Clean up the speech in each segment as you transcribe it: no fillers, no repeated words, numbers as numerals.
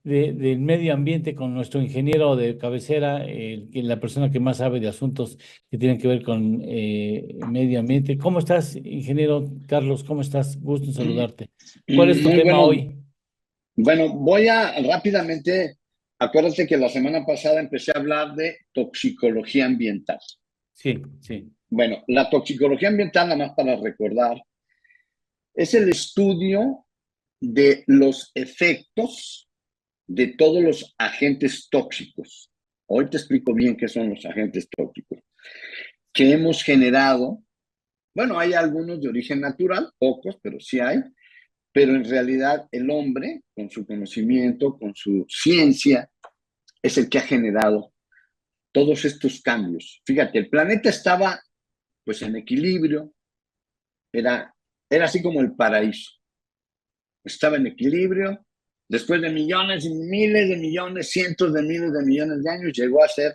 del medio ambiente con nuestro ingeniero de cabecera, la persona que más sabe de asuntos que tienen que ver con medio ambiente. ¿Cómo estás, ingeniero Carlos? ¿Cómo estás? Gusto en Mm, saludarte. ¿Cuál es tu Muy tema bueno. hoy? Bueno, voy a rápidamente, acuérdate que la semana pasada empecé a hablar de toxicología ambiental. Sí, sí. Bueno, la toxicología ambiental, nada más para recordar, es el estudio de los efectos de todos los agentes tóxicos. Hoy te explico bien qué son los agentes tóxicos que hemos generado. Bueno, hay algunos de origen natural, pocos, pero sí hay. Pero en realidad el hombre, con su conocimiento, con su ciencia, es el que ha generado todos estos cambios. Fíjate, el planeta estaba pues en equilibrio, era, era así como el paraíso, estaba en equilibrio, después de millones y miles de millones, cientos de miles de millones de años, llegó a ser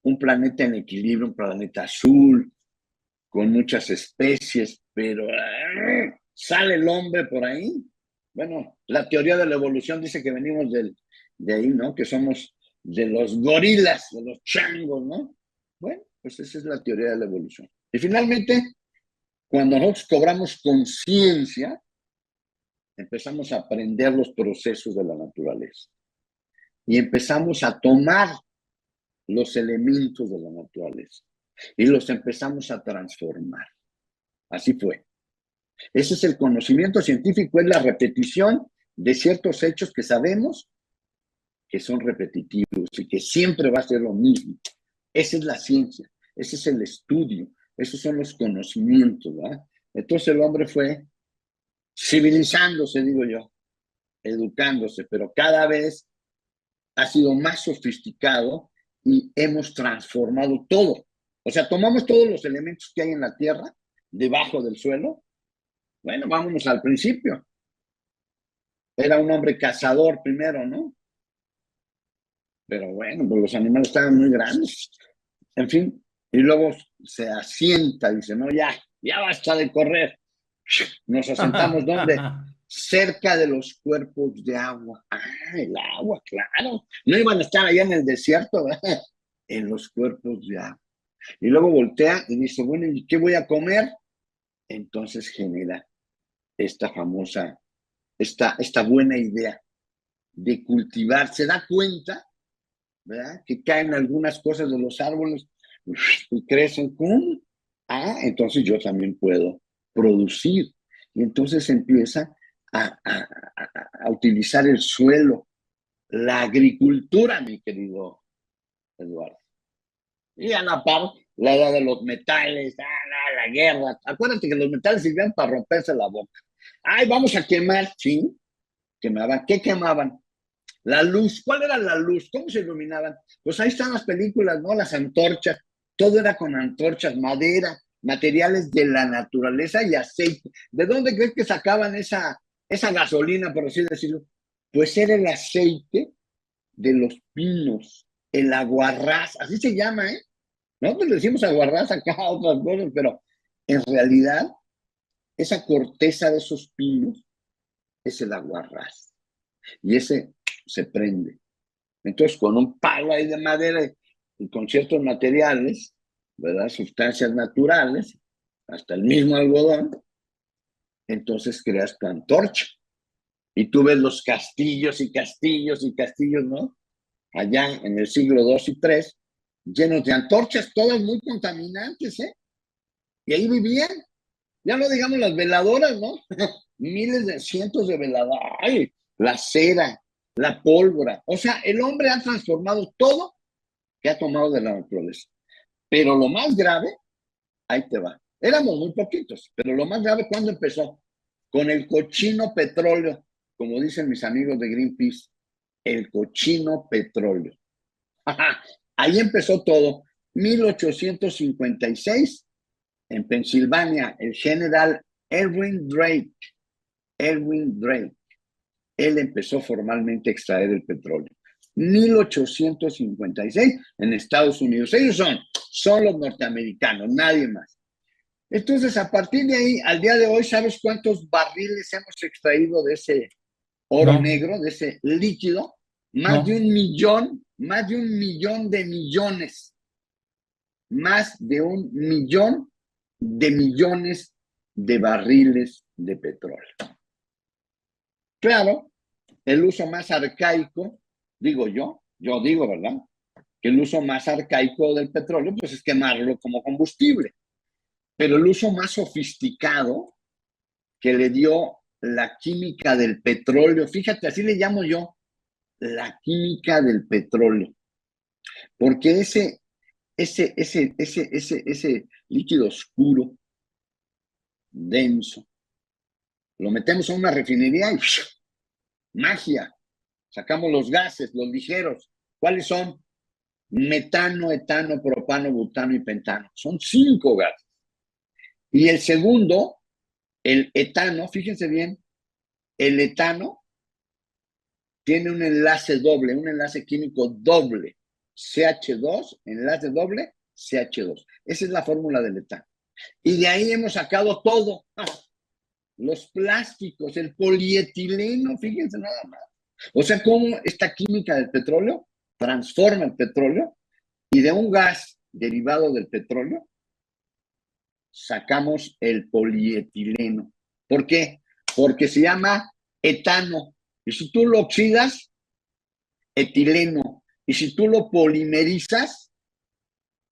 un planeta en equilibrio, un planeta azul, con muchas especies, pero sale el hombre por ahí. Bueno, la teoría de la evolución dice que venimos de ahí, ¿no? Que somos de los gorilas, de los changos, ¿no? Bueno, pues esa es la teoría de la evolución. Y finalmente, cuando nosotros cobramos conciencia, empezamos a aprender los procesos de la naturaleza y empezamos a tomar los elementos de la naturaleza y los empezamos a transformar. Así fue. Ese es el conocimiento científico, es la repetición de ciertos hechos que sabemos que son repetitivos y que siempre va a ser lo mismo. Esa es la ciencia, ese es el estudio, esos son los conocimientos, ¿verdad? Entonces el hombre fue civilizándose, digo yo, educándose, pero cada vez ha sido más sofisticado y hemos transformado todo. O sea, tomamos todos los elementos que hay en la Tierra, debajo del suelo. Bueno, vámonos al principio. Era un hombre cazador primero, ¿no? Pero bueno, pues los animales estaban muy grandes. En fin, y luego se asienta, dice, no, ya basta de correr. Nos asentamos ¿dónde? Cerca de los cuerpos de agua. Ah, el agua, claro. No iban a estar allá en el desierto, ¿verdad? En los cuerpos de agua. Y luego voltea y dice, bueno, ¿y qué voy a comer? Entonces genera esta famosa, esta buena idea de cultivar. Se da cuenta, ¿verdad? Que caen algunas cosas de los árboles y crecen. ¿Cómo? Ah, entonces yo también puedo producir. Y entonces empieza a utilizar el suelo, la agricultura, mi querido Eduardo. Y a la par, la edad de los metales, la guerra. Acuérdate que los metales sirvían para romperse la boca. Ay, vamos a quemar, sí, quemaban. ¿Qué quemaban? La luz, ¿cuál era la luz? ¿Cómo se iluminaban? Pues ahí están las películas, ¿no? Las antorchas, todo era con antorchas, madera, materiales de la naturaleza y aceite. ¿De dónde crees que sacaban esa gasolina, por así decirlo? Pues era el aceite de los pinos, el aguarrás, así se llama, ¿eh? Nosotros le decimos aguarrás acá a otras cosas, pero en realidad esa corteza de esos pinos es el aguarrás y ese se prende. Entonces, con un palo ahí de madera y con ciertos materiales, ¿verdad? Sustancias naturales, hasta el mismo algodón, entonces creas tu antorcha. Y tú ves los castillos y castillos y castillos, ¿no? Allá en el siglo II y III, llenos de antorchas, todas muy contaminantes, ¿eh? Y ahí vivían, ya no digamos las veladoras, ¿no? Miles de cientos de veladoras, ay, la cera, la pólvora. O sea, el hombre ha transformado todo que ha tomado de la naturaleza. Pero lo más grave, ahí te va. Éramos muy poquitos, pero lo más grave, ¿cuándo empezó? Con el cochino petróleo, como dicen mis amigos de Greenpeace, el cochino petróleo. Ahí empezó todo. 1856, en Pensilvania, el general Erwin Drake, él empezó formalmente a extraer el petróleo. 1856 en Estados Unidos. Ellos son los norteamericanos, nadie más. Entonces, a partir de ahí, al día de hoy, ¿sabes cuántos barriles hemos extraído de ese oro No, negro, de ese líquido? Más de No, un millón, más de un millón de millones, más de un millón de millones de barriles de petróleo. Claro, el uso más arcaico, digo yo digo, ¿verdad? Que el uso más arcaico del petróleo, pues es quemarlo como combustible. Pero el uso más sofisticado que le dio la química del petróleo, fíjate, así le llamo yo, la química del petróleo, porque ese líquido oscuro, denso, lo metemos a una refinería y magia, sacamos los gases, los ligeros. ¿Cuáles son? Metano, etano, propano, butano y pentano. Son 5 gases. Y el segundo, el etano, fíjense bien, el etano tiene un enlace doble, un enlace químico doble. CH2, enlace doble, CH2. Esa es la fórmula del etano. Y de ahí hemos sacado todo. Los plásticos, el polietileno, fíjense nada más. O sea, cómo esta química del petróleo transforma el petróleo y de un gas derivado del petróleo sacamos el polietileno. ¿Por qué? Porque se llama etano. Y si tú lo oxidas, etileno. Y si tú lo polimerizas,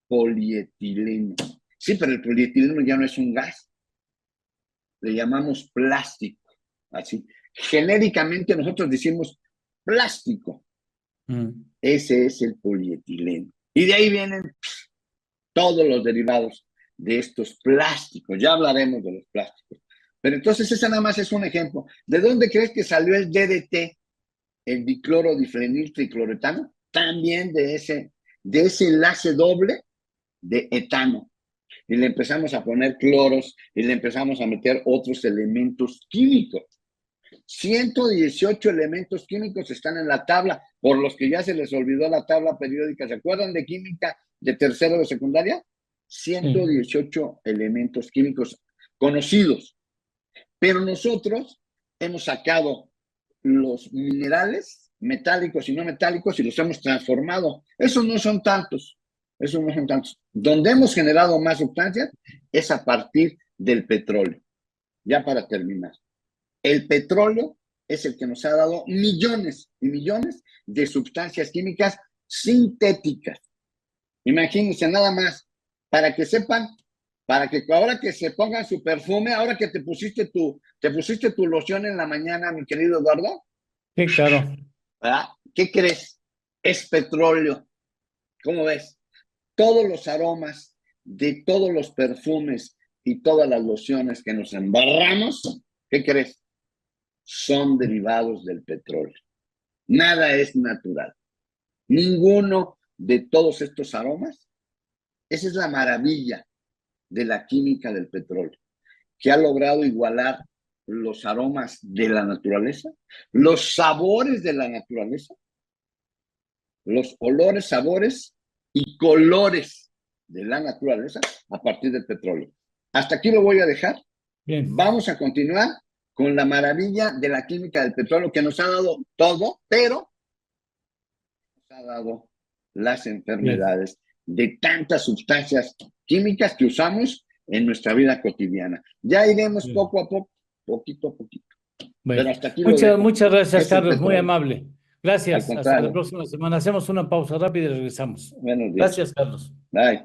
polietileno. Sí, pero el polietileno ya no es un gas. Le llamamos plástico. Así. Genéricamente nosotros decimos plástico. Ese es el polietileno. Y de ahí vienen todos los derivados de estos plásticos. Ya hablaremos de los plásticos. Pero entonces ese nada más es un ejemplo. ¿De dónde crees que salió el DDT, el dicloro difenil tricloretano? También de ese enlace doble de etano. Y le empezamos a poner cloros y le empezamos a meter otros elementos químicos. 118 elementos químicos están en la tabla, por los que ya se les olvidó la tabla periódica. ¿Se acuerdan de química de tercero de secundaria? 118 elementos químicos conocidos. Pero nosotros hemos sacado los minerales metálicos y no metálicos y los hemos transformado. Esos no son tantos. Esos no son tantos. Donde hemos generado más sustancias es a partir del petróleo. Ya para terminar. El petróleo es el que nos ha dado millones y millones de sustancias químicas sintéticas. Imagínense nada más, para que sepan, para que ahora que se pongan su perfume, ahora que te pusiste tu loción en la mañana, mi querido Eduardo. sí, claro. ¿Verdad? ¿Qué crees? Es petróleo. ¿Cómo ves? Todos los aromas de todos los perfumes y todas las lociones que nos embarramos, ¿qué crees? Son derivados del petróleo. Nada es natural. Ninguno de todos estos aromas. Esa es la maravilla de la química del petróleo, que ha logrado igualar los aromas de la naturaleza, los sabores de la naturaleza, los olores, sabores y colores de la naturaleza a partir del petróleo. Hasta aquí lo voy a dejar. Bien. Vamos a continuar con la maravilla de la química del petróleo que nos ha dado todo, pero nos ha dado las enfermedades de tantas sustancias químicas que usamos en nuestra vida cotidiana. Ya iremos poco a poco, poquito a poquito. Bueno, Pero hasta aquí lo dejo. muchas gracias, Es el Carlos, muy petróleo. amable. Al Gracias, hasta la contrario. próxima semana. Hacemos una pausa rápida y regresamos. Buenos días. Gracias, Carlos. Bye.